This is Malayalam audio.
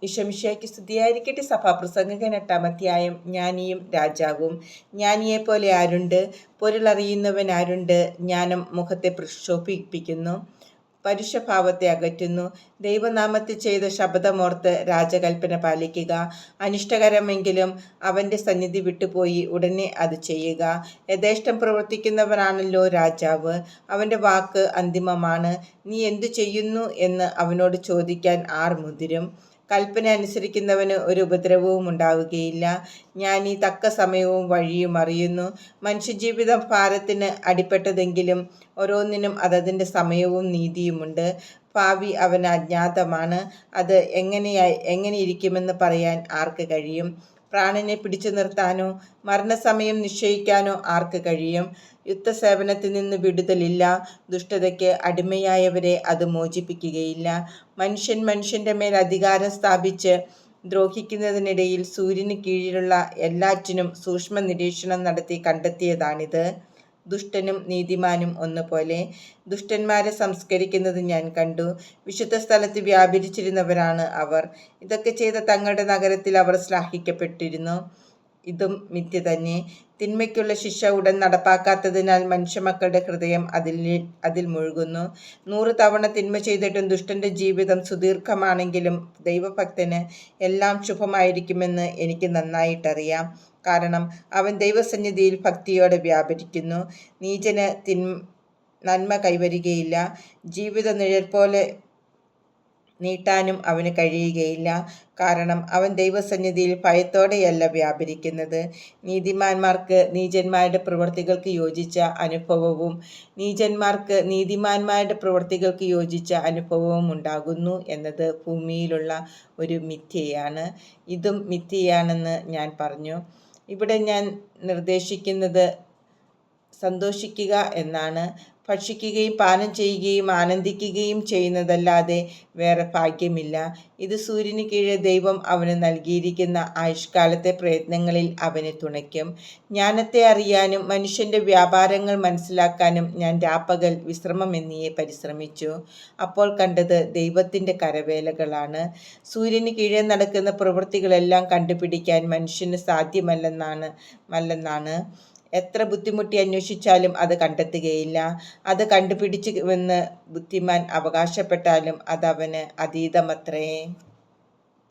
ഈശോമിശിഹായ്ക്ക് സ്തുതിയായിരിക്കട്ടെ. സഭാപ്രസംഗകൻ 8-ാം അധ്യായം. ജ്ഞാനിയും രാജാവും. ജ്ഞാനിയെപ്പോലെ ആരുണ്ട്? പൊരുളറിയുന്നവൻ ആരുണ്ട്? ജ്ഞാനം മുഖത്തെ പ്രക്ഷോഭിപ്പിക്കുന്നു, പരുഷഭാവത്തെ അകറ്റുന്നു. ദൈവനാമത്തിൽ ചെയ്ത ശപഥമോർത്ത് രാജകൽപ്പന പാലിക്കുക. അനിഷ്ടകരമെങ്കിലും അവൻ്റെ സന്നിധി വിട്ടുപോയി ഉടനെ അത് ചെയ്യുക. യഥേഷ്ടം പ്രവർത്തിക്കുന്നവനാണല്ലോ രാജാവ്. അവൻ്റെ വാക്ക് അന്തിമമാണ്. നീ എന്തു ചെയ്യുന്നു എന്ന് അവനോട് ചോദിക്കാൻ ആർ മുതിരും? കൽപ്പന അനുസരിക്കുന്നവന് ഒരു ഉപദ്രവവും ഉണ്ടാവുകയില്ല. ജ്ഞാനി തക്ക സമയവും വഴിയും അറിയുന്നു. മനുഷ്യജീവിതം ഭാരത്തിന് അടിപ്പെട്ടതെങ്കിലും ഓരോന്നിനും അതതിൻ്റെ സമയവും നീതിയുമുണ്ട്. ഭാവി അവന് അജ്ഞാതമാണ്. അത് എങ്ങനെയിരിക്കുമെന്ന് പറയാൻ ആർക്ക് കഴിയും? പ്രാണനെ പിടിച്ചു നിർത്താനോ മരണസമയം നിശ്ചയിക്കാനോ ആർക്ക് കഴിയും? യുദ്ധസേവനത്തിൽ നിന്ന് വിടുതലില്ല. ദുഷ്ടതയ്ക്ക് അടിമയായവരെ അത് മോചിപ്പിക്കുകയില്ല. മനുഷ്യൻ മനുഷ്യൻ്റെ മേൽ അധികാരം സ്ഥാപിച്ച് ദ്രോഹിക്കുന്നതിനിടയിൽ സൂര്യന് കീഴിലുള്ള എല്ലാറ്റിനും സൂക്ഷ്മ നിരീക്ഷണം നടത്തി കണ്ടെത്തിയതാണിത്. ദുഷ്ടനും നീതിമാനും ഒന്നുപോലെ. ദുഷ്ടന്മാരെ സംസ്കരിക്കുന്നത് ഞാൻ കണ്ടു. വിശുദ്ധ സ്ഥലത്ത് വ്യാപരിച്ചിരുന്നവരാണ് അവർ. ഇതൊക്കെ ചെയ്ത തങ്ങളുടെ നഗരത്തിൽ അവർ ശ്ലാഘിക്കപ്പെട്ടിരുന്നു. ഇതും മിഥ്യ തന്നെ. തിന്മയ്ക്കുള്ള ശിക്ഷ ഉടൻ നടപ്പാക്കാത്തതിനാൽ മനുഷ്യമക്കളുടെ ഹൃദയം അതിൽ മുഴുകുന്നു. 100 തവണ തിന്മ ചെയ്തിട്ടും ദുഷ്ടന്റെ ജീവിതം സുദീർഘമാണെങ്കിലും ദൈവഭക്തന് എല്ലാം ശുഭമായിരിക്കുമെന്ന് എനിക്ക് നന്നായിട്ടറിയാം. കാരണം അവൻ ദൈവസന്നിധിയിൽ ഭക്തിയോടെ വ്യാപരിക്കുന്നു. നീചന് നന്മ കൈവരികയില്ല. ജീവിത നിഴൽ പോലെ നീട്ടാനും അവന് കഴിയുകയില്ല. കാരണം അവൻ ദൈവസന്നിധിയിൽ ഭയത്തോടെയല്ല വ്യാപരിക്കുന്നത്. നീതിമാന്മാർക്ക് നീചന്മാരുടെ പ്രവൃത്തികൾക്ക് യോജിച്ച അനുഭവവും നീചന്മാർക്ക് നീതിമാന്മാരുടെ പ്രവൃത്തികൾക്ക് യോജിച്ച അനുഭവവും ഉണ്ടാകുന്നു എന്നത് ഭൂമിയിലുള്ള ഒരു മിഥ്യയാണ്. ഇതും മിഥ്യയാണെന്ന് ഞാൻ പറഞ്ഞു. ഇവിടെ ഞാൻ നിർദ്ദേശിക്കുന്നത് സന്തോഷിക്കുക എന്നാണ്. ഭക്ഷിക്കുകയും പാനം ചെയ്യുകയും ആനന്ദിക്കുകയും ചെയ്യുന്നതല്ലാതെ വേറെ ഭാഗ്യമില്ല. ഇത് സൂര്യന് കീഴെ ദൈവം അവന് നൽകിയിരിക്കുന്ന ആയുഷ്കാലത്തെ പ്രയത്നങ്ങളിൽ അവനെ തുണയ്ക്കും. ജ്ഞാനത്തെ അറിയാനും മനുഷ്യൻ്റെ വ്യാപാരങ്ങൾ മനസ്സിലാക്കാനും ഞാൻ രാപ്പകൽ വിശ്രമമെന്നിയെ പരിശ്രമിച്ചു. അപ്പോൾ കണ്ടത് ദൈവത്തിൻ്റെ കരവേലകളാണ്. സൂര്യന് കീഴെ നടക്കുന്ന പ്രവൃത്തികളെല്ലാം കണ്ടുപിടിക്കാൻ മനുഷ്യന് സാധ്യമല്ലെന്നാണ്. എത്ര ബുദ്ധിമുട്ടി അന്വേഷിച്ചാലും അത് കണ്ടെത്തുകയില്ല. അത് കണ്ടുപിടിച്ചുവെന്ന് ബുദ്ധിമാൻ അവകാശപ്പെട്ടാലും അതവന് അതീതമത്രേ.